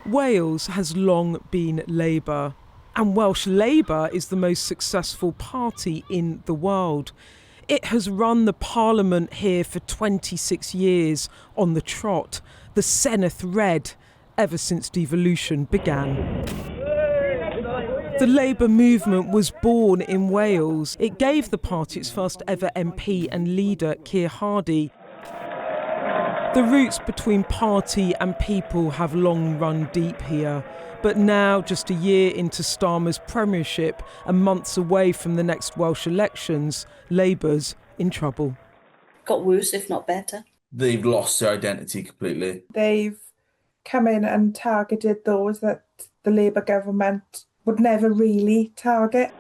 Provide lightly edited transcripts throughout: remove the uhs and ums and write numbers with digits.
Wales has long been Labour, and Welsh Labour is the most successful party in the world. It has run the Parliament here for 26 years on the trot, the Senedd Red, ever since devolution began. The Labour movement was born in Wales. It gave the party its first ever MP and leader, Keir Hardie. The roots between party and people have long run deep here. But now, just a year into Starmer's premiership and months away from the next Welsh elections, Labour's in trouble. Got worse, if not better. They've lost their identity completely. They've come in and targeted those that the Labour government would never really target.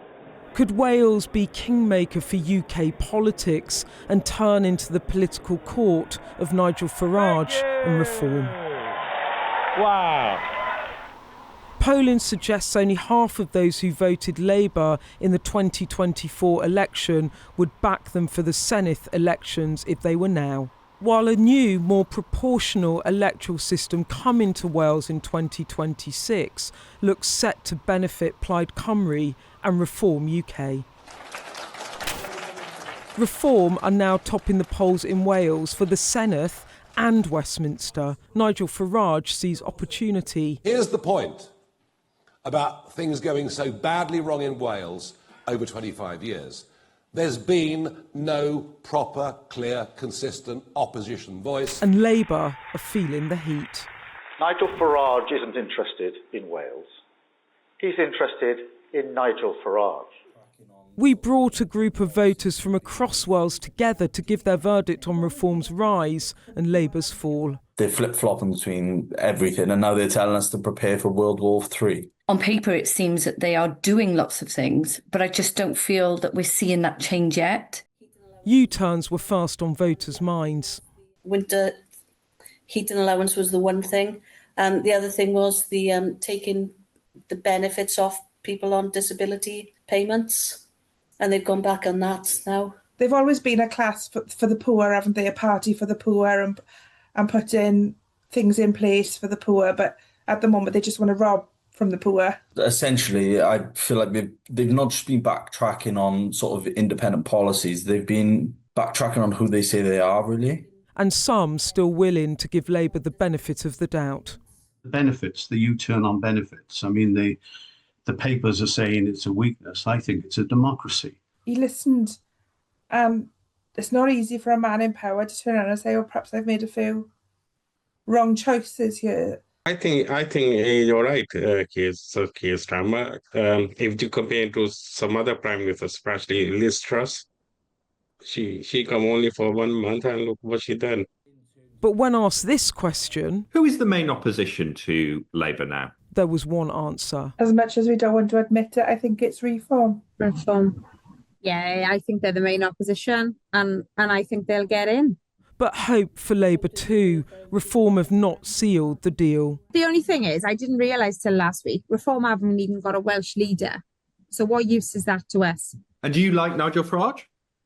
Could Wales be kingmaker for UK politics and turn into the political court of Nigel Farage and Reform? Wow. Polling suggests only half of those who voted Labour in the 2024 election would back them for the Senedd elections if they were now. While a new, more proportional electoral system coming to Wales in 2026 looks set to benefit Plaid Cymru and Reform UK. Reform are now topping the polls in Wales for the Senedd and Westminster. Nigel Farage sees opportunity. Here's the point about things going so badly wrong in Wales over 25 years. There's been no proper, clear, consistent opposition voice. And Labour are feeling the heat. Nigel Farage isn't interested in Wales. He's interested in Nigel Farage. We brought a group of voters from across Wales together to give their verdict on Reform's rise and Labour's fall. They're flip-flopping between everything, and now they're telling us to prepare for World War III. On paper, it seems that they are doing lots of things, but I just don't feel that we're seeing that change yet. U-turns were first on voters' minds. Winter heating allowance was the one thing. The other thing was the taking the benefits off people on disability payments, and they've gone back on that now. They've always been a class for the poor, haven't they? A party for the poor and putting things in place for the poor, but at the moment they just want to rob from the poor. Essentially, I feel like they've not just been backtracking on sort of independent policies, they've been backtracking on who they say they are, really. And some still willing to give Labour the benefit of the doubt. The benefits, the U-turn on benefits. I mean, the papers are saying it's a weakness. I think it's a democracy. He listened. It's not easy for a man in power to turn around and say, oh, perhaps I've made a few wrong choices here. I think you're right, Keir Starmer. If you compare it to some other prime ministers, especially Liz Truss, she come only for 1 month and look what she done. But when asked this question, who is the main opposition to Labour now? There was one answer. As much as we don't want to admit it, I think it's Reform. Reform. Yeah, I think they're the main opposition, and I think they'll get in. But hope for Labour too. Reform have not sealed the deal. The only thing is, I didn't realise till last week, Reform haven't even got a Welsh leader. So what use is that to us? And do you like Nigel Farage?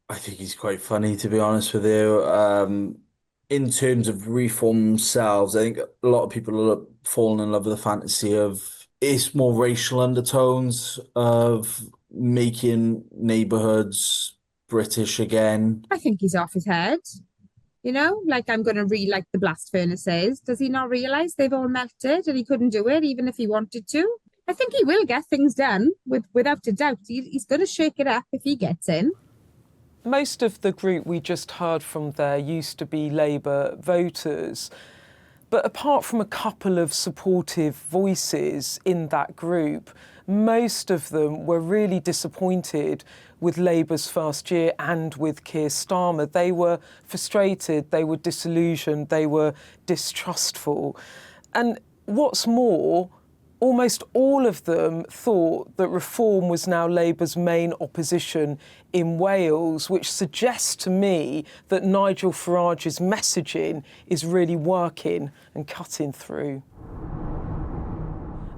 I think he's quite funny, to be honest with you. In terms of Reform themselves, I think a lot of people are falling in love with the fantasy of it's more racial undertones of making neighbourhoods British again. I think he's off his head. You know, like I'm going to like the blast furnaces. Does he not realise they've all melted and he couldn't do it even if he wanted to? I think he will get things done without a doubt. He's going to shake it up if he gets in. Most of the group we just heard from there used to be Labour voters. But apart from a couple of supportive voices in that group, most of them were really disappointed with Labour's first year and with Keir Starmer. They were frustrated, they were disillusioned, they were distrustful. And what's more, almost all of them thought that Reform was now Labour's main opposition in Wales, which suggests to me that Nigel Farage's messaging is really working and cutting through.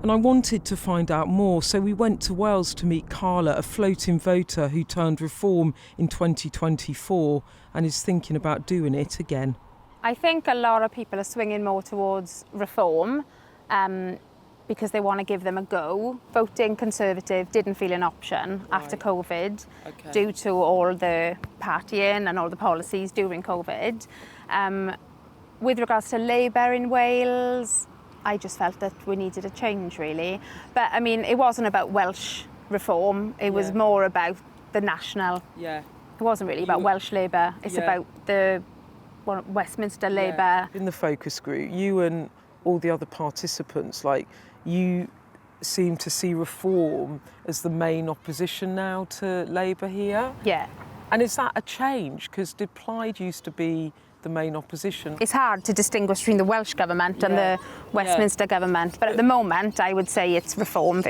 And I wanted to find out more, so we went to Wales to meet Carla, a floating voter who turned Reform in 2024 and is thinking about doing it again. I think a lot of people are swinging more towards Reform. because they want to give them a go. Voting Conservative didn't feel an option after COVID due to all the partying and all the policies during COVID. With regards to Labour in Wales, I just felt that we needed a change, really. But I mean, it wasn't about Welsh reform, it was more about the national. It wasn't really about Welsh Labour, it's about the Westminster Labour. In the focus group, you and all the other participants, like, you seem to see reform as the main opposition now to Labour here. Yeah. And is that a change? Because did Plaid used to be the main opposition? It's hard to distinguish between the Welsh government and the Westminster government, but at the moment I would say it's reform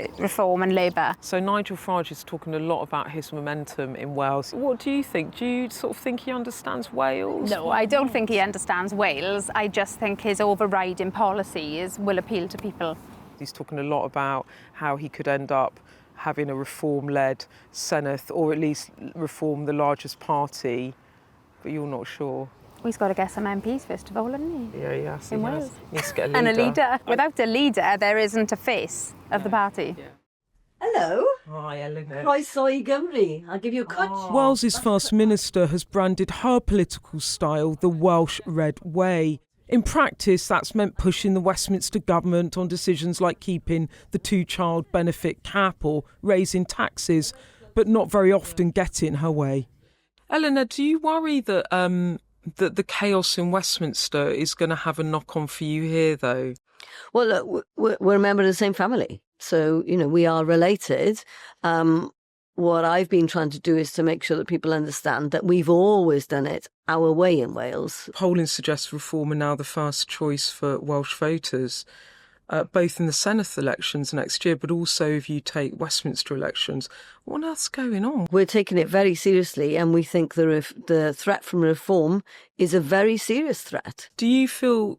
and Labour. So Nigel Farage is talking a lot about his momentum in Wales. What do you think? Do you sort of think he understands Wales? No, I don't think he understands Wales. I just think his overriding policies will appeal to people. He's talking a lot about how he could end up having a reform-led Senedd, or at least reform the largest party, but you're not sure. He's got to get some MPs first of all, hasn't he? Yeah, in Wales. He needs to get a leader. And a leader. Without a leader, there isn't a face of the party. Hello. Hi, Eleanor. Croeso I Gymru. I'll give you a cut. Wales's First Minister has branded her political style the Welsh Red Way. In practice, that's meant pushing the Westminster government on decisions like keeping the two-child benefit cap or raising taxes, but not very often getting her way. Eleanor, do you worry that that the chaos in Westminster is going to have a knock-on for you here, though? Well, look, we're a member of the same family, so, you know, we are related. What I've been trying to do is to make sure that people understand that we've always done it our way in Wales. Polling suggests reform are now the first choice for Welsh voters, both in the Senedd elections next year, but also if you take Westminster elections. What else is going on? We're taking it very seriously, and we think the threat from reform is a very serious threat. Do you feel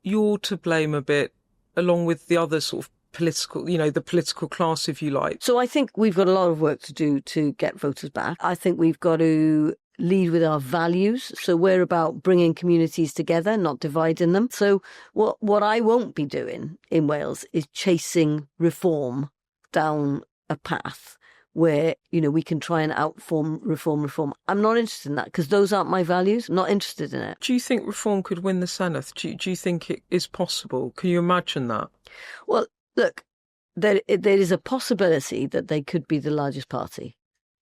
you're to blame a bit, along with the other sort of political, you know, the political class, if you like? So I think we've got a lot of work to do to get voters back. I think we've got to lead with our values. So we're about bringing communities together, not dividing them. So what I won't be doing in Wales is chasing reform down a path where, you know, we can try and outform reform. I'm not interested in that because those aren't my values. I'm not interested in it. Do you think reform could win the Senedd? Do you think it is possible? Can you imagine that? Well, look, there is a possibility that they could be the largest party.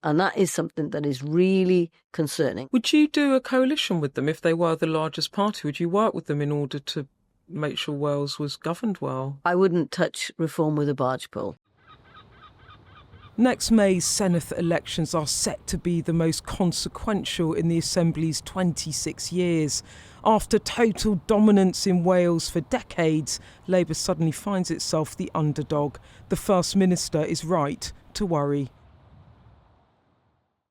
And that is something that is really concerning. Would you do a coalition with them if they were the largest party? Would you work with them in order to make sure Wales was governed well? I wouldn't touch reform with a barge pole. Next May's Senedd elections are set to be the most consequential in the Assembly's 26 years. After total dominance in Wales for decades, Labour suddenly finds itself the underdog. The First Minister is right to worry.